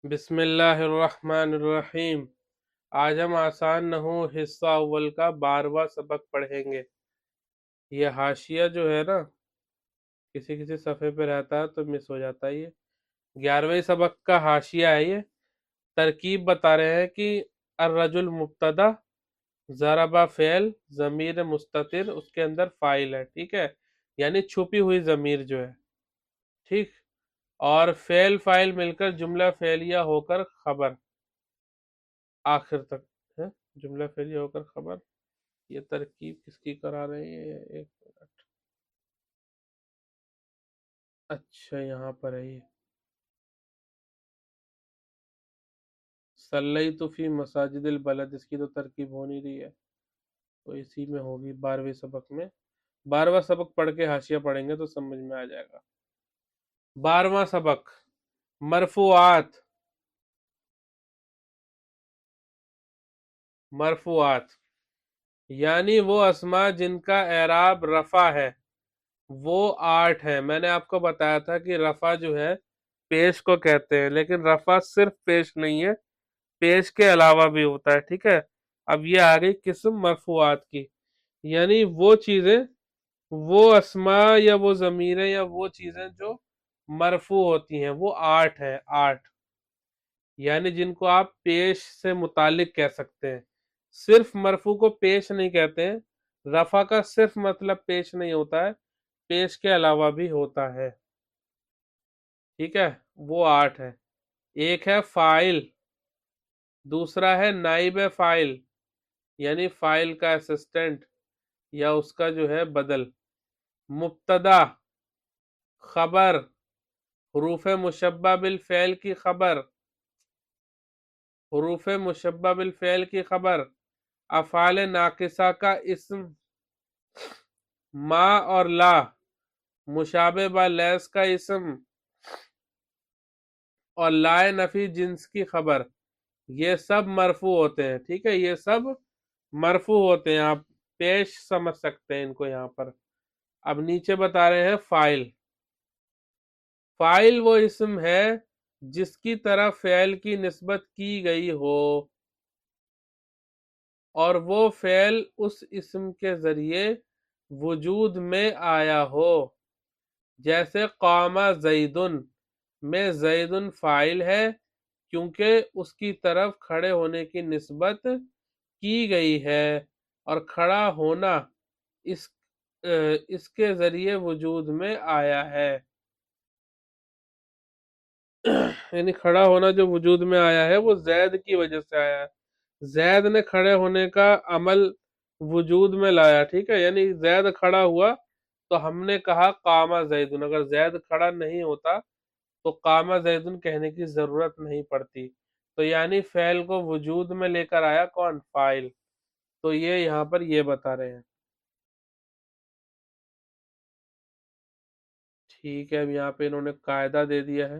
بسم اللہ الرحمن الرحیم۔ آج ہم آسان نحو حصہ اول کا 12واں سبق پڑھیں گے۔ یہ حاشیہ جو ہے نا کسی کسی صفحے پہ رہتا ہے تو مس ہو جاتا ہے۔ یہ 11ویں سبق کا حاشیہ ہے۔ یہ ترکیب بتا رہے ہیں کہ الرجل مبتدا، ضربہ فعل، ضمیر مستتر اس کے اندر فاعل ہے، ٹھیک ہے، یعنی چھپی ہوئی ضمیر جو ہے، ٹھیک، اور فعل فاعل مل کر جملہ فعلیہ ہو کر خبر آخر تک ہے، جملہ فعلیہ ہو کر خبر۔ یہ ترکیب کس کی کرا رہے ہیں؟ ایک منٹ، اچھا یہاں پر ہے یہ صلیت فی مساجد البلد، اس کی تو ترکیب ہو نہیں رہی ہے، تو اسی میں ہوگی 12ویں سبق میں۔ 12واں سبق پڑھ کے حاشیہ پڑھیں گے تو سمجھ میں آ جائے گا۔ 12واں سبق مرفوعات۔ مرفوعات یعنی وہ اسماء جن کا اعراب رفع ہے، وہ 8 ہیں۔ میں نے آپ کو بتایا تھا کہ رفع جو ہے پیش کو کہتے ہیں، لیکن رفع صرف پیش نہیں ہے، پیش کے علاوہ بھی ہوتا ہے، ٹھیک ہے۔ اب یہ آ گئی قسم مرفوعات کی، یعنی وہ چیزیں، وہ اسماء یا وہ ضمیریں یا وہ چیزیں جو مرفوع ہوتی ہیں، وہ 8 ہیں، 8، یعنی جن کو آپ پیش سے متعلق کہہ سکتے ہیں۔ صرف مرفوع کو پیش نہیں کہتے ہیں، رفع کا صرف مطلب پیش نہیں ہوتا ہے، پیش کے علاوہ بھی ہوتا ہے، ٹھیک ہے۔ وہ 8 ہے۔ ایک ہے فاعل، دوسرا ہے نائب فاعل، یعنی فاعل کا اسسٹنٹ یا اس کا جو ہے بدل، مبتدا، خبر، حروف مشبہ بالفعل کی خبر، حروف مشبہ بالفعل کی خبر، افعال ناقصہ کا اسم، ما اور لا، مشابہ با لیس کا اسم، اور لائے نفی جنس کی خبر، یہ سب مرفوع ہوتے ہیں، ٹھیک ہے، یہ سب مرفوع ہوتے ہیں، آپ پیش سمجھ سکتے ہیں ان کو یہاں پر۔ اب نیچے بتا رہے ہیں فاعل۔ فاعل وہ اسم ہے جس کی طرف فعل کی نسبت کی گئی ہو اور وہ فعل اس اسم کے ذریعے وجود میں آیا ہو، جیسے قام زیدن میں زیدن فاعل ہے کیونکہ اس کی طرف کھڑے ہونے کی نسبت کی گئی ہے، اور کھڑا ہونا اس کے ذریعے وجود میں آیا ہے، یعنی کھڑا ہونا جو وجود میں آیا ہے وہ زید کی وجہ سے آیا ہے، زید نے کھڑے ہونے کا عمل وجود میں لایا، ٹھیک ہے، یعنی زید کھڑا ہوا تو ہم نے کہا قام زیدن، اگر زید کھڑا نہیں ہوتا تو قام زیدن کہنے کی ضرورت نہیں پڑتی، تو یعنی فعل کو وجود میں لے کر آیا کون؟ فاعل۔ تو یہ یہاں پر یہ بتا رہے ہیں، ٹھیک ہے۔ اب یہاں پہ انہوں نے قاعدہ دے دیا ہے،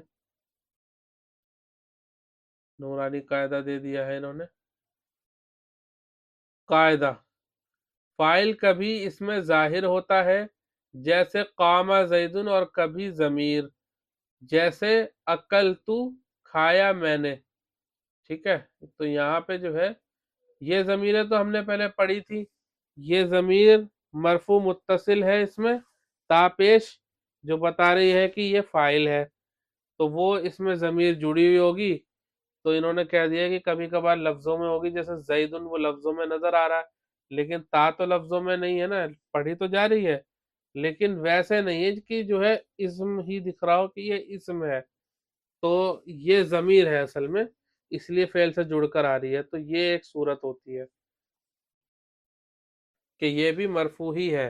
نورانی قاعدہ دے دیا ہے انہوں نے۔ قاعدہ، فاعل کبھی اس میں ظاہر ہوتا ہے جیسے قام زیدن، اور کبھی ضمیر جیسے اکلتو کھایا میں نے، ٹھیک ہے۔ تو یہاں پہ جو ہے یہ ضمیریں تو ہم نے پہلے پڑھی تھی، یہ ضمیر مرفوع متصل ہے اس میں تاپیش، جو بتا رہی ہے کہ یہ فاعل ہے، تو وہ اس میں ضمیر جڑی ہوئی ہوگی، تو انہوں نے کہہ دیا کہ کبھی کبھار لفظوں میں ہوگی، جیسے زیدن وہ لفظوں میں نظر آ رہا ہے لیکن تا تو لفظوں میں نہیں ہے نا، پڑھی تو جا رہی ہے لیکن ویسے نہیں ہے کہ جو ہے اسم ہی دکھ رہا ہو کہ یہ اسم ہے، تو یہ ضمیر ہے اصل میں، اس لیے فعل سے جڑ کر آ رہی ہے، تو یہ ایک صورت ہوتی ہے کہ یہ بھی مرفوع ہی ہے۔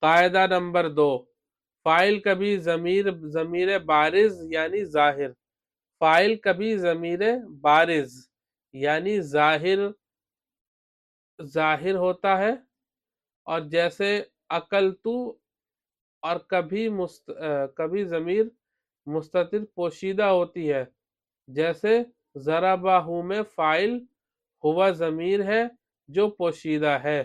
قاعدہ نمبر 2، فاعل کبھی ضمیر بارز یعنی ظاہر، فاعل کبھی ضمیر بارز یعنی ظاہر ہوتا ہے، اور جیسے اکلتو، اور کبھی ضمیر مستتر پوشیدہ ہوتی ہے، جیسے ضربہ میں فاعل ہوا ضمیر ہے جو پوشیدہ ہے۔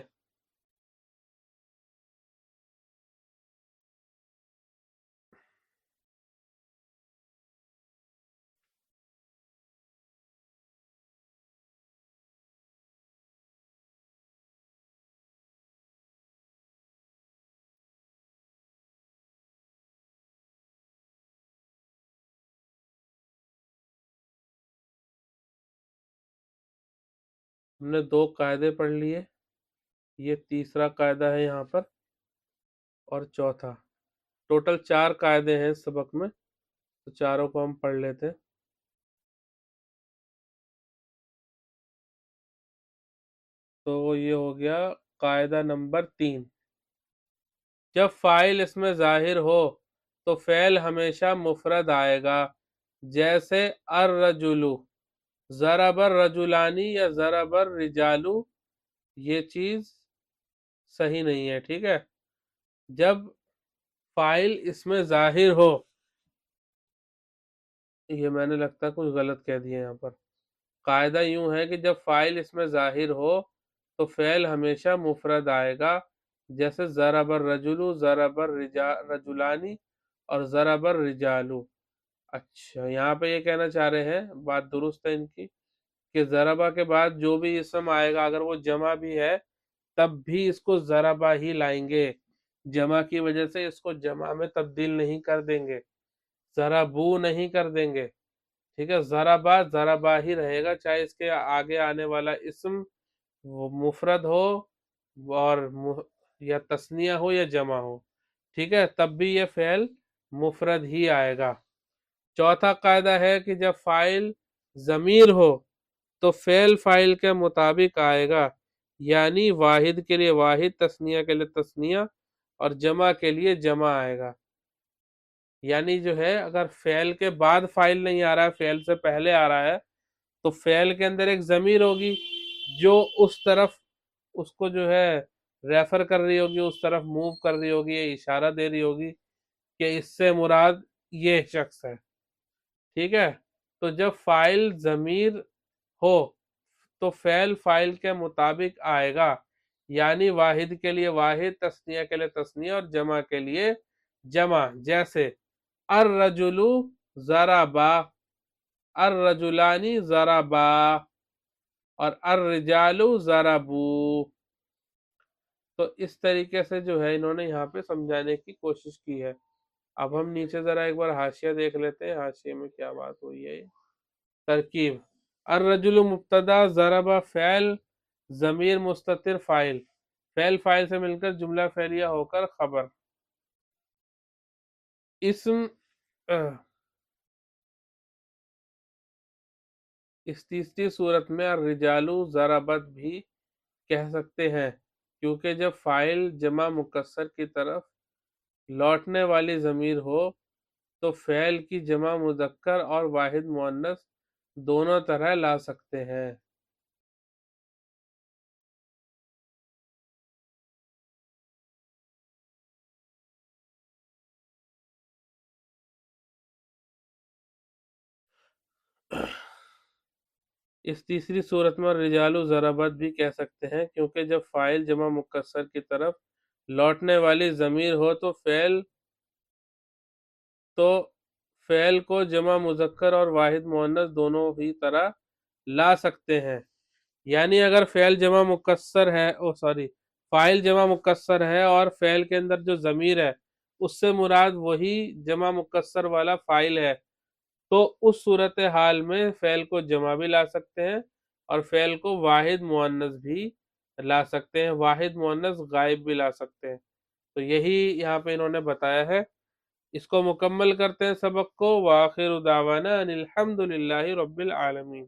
ہم نے 2 قاعدے پڑھ لیے، یہ تیسرا قاعدہ ہے یہاں پر، اور چوتھا، ٹوٹل 4 قاعدے ہیں اس سبق میں، تو چاروں کو ہم پڑھ لیتے ہیں۔ تو یہ ہو گیا قاعدہ نمبر 3، جب فاعل اس میں ظاہر ہو تو فعل ہمیشہ مفرد آئے گا، جیسے الرجلو، ضرب الرجلانی یا ضرب الرجالو، یہ چیز صحیح نہیں ہے، ٹھیک ہے۔ جب فاعل اس میں ظاہر ہو، یہ میں نے لگتا ہے کچھ غلط کہہ دیا یہاں پر، قاعدہ یوں ہے کہ جب فاعل اس میں ظاہر ہو تو فعل ہمیشہ مفرد آئے گا، جیسے ضرب الرجل، ضرب الرجلانی اور ضرب الرجالو۔ اچھا، یہاں پہ یہ کہنا چاہ رہے ہیں، بات درست ہے ان کی، کہ ضربہ کے بعد جو بھی اسم آئے گا اگر وہ جمع بھی ہے تب بھی اس کو ضربہ ہی لائیں گے، جمع کی وجہ سے اس کو جمع میں تبدیل نہیں کر دیں گے، ضربو نہیں کر دیں گے، ٹھیک ہے۔ ضربہ ضربہ ہی رہے گا، چاہے اس کے آگے آنے والا اسم وہ مفرد ہو اور یا تثنیہ ہو یا جمع ہو، ٹھیک ہے، تب بھی یہ فعل مفرد ہی آئے گا۔ چوتھا قاعدہ ہے کہ جب فاعل ضمیر ہو تو فعل فاعل کے مطابق آئے گا، یعنی واحد کے لیے واحد، تثنیہ کے لیے تثنیہ اور جمع کے لیے جمع آئے گا۔ یعنی جو ہے اگر فعل کے بعد فاعل نہیں آ رہا ہے، فعل سے پہلے آ رہا ہے، تو فعل کے اندر ایک ضمیر ہوگی جو اس طرف اس کو جو ہے ریفر کر رہی ہوگی، اس طرف موو کر رہی ہوگی، یہ اشارہ دے رہی ہوگی کہ اس سے مراد یہ شخص ہے، ٹھیک ہے۔ تو جب فاعل ضمیر ہو تو فعل فاعل کے مطابق آئے گا، یعنی واحد کے لیے واحد، تثنیہ کے لیے تثنیہ اور جمع کے لیے جمع، جیسے الرجل ضربا، الرجلانی ضربا اور الرجال ضربو۔ تو اس طریقے سے جو ہے انہوں نے یہاں پہ سمجھانے کی کوشش کی ہے۔ اب ہم نیچے ذرا ایک بار حاشیہ دیکھ لیتے ہیں، حاشیے میں کیا بات ہوئی ہے۔ ترکیب: الرجل مبتدا، ضرب فعل، ضمیر مستتر فاعل، فعل فاعل سے مل کر جملہ فعلیہ ہو کر خبر۔ اسم اس تیسری صورت میں الرجال ضربت بھی کہہ سکتے ہیں، کیونکہ جب فاعل جمع مکسر کی طرف لوٹنے والی ضمیر ہو تو فعل کی جمع مذکر اور واحد مؤنث دونوں طرح لا سکتے ہیں۔ اس تیسری صورت میں الرجال ضربت بھی کہہ سکتے ہیں، کیونکہ جب فاعل جمع مکسر کی طرف لوٹنے والی ضمیر ہو تو فعل کو جمع مذکر اور واحد مؤنث دونوں ہی طرح لا سکتے ہیں۔ یعنی اگر فعل جمع مکسر ہے فاعل جمع مکسر ہے اور فعل کے اندر جو ضمیر ہے اس سے مراد وہی جمع مکسر والا فاعل ہے، تو اس صورتحال میں فعل کو جمع بھی لا سکتے ہیں اور فعل کو واحد مؤنث بھی لا سکتے ہیں، واحد مؤنث غائب بھی لا سکتے ہیں۔ تو یہی یہاں پہ انہوں نے بتایا ہے۔ اس کو مکمل کرتے ہیں سبق کو، وآخر دعوانا ان الحمد للہ رب العالمین۔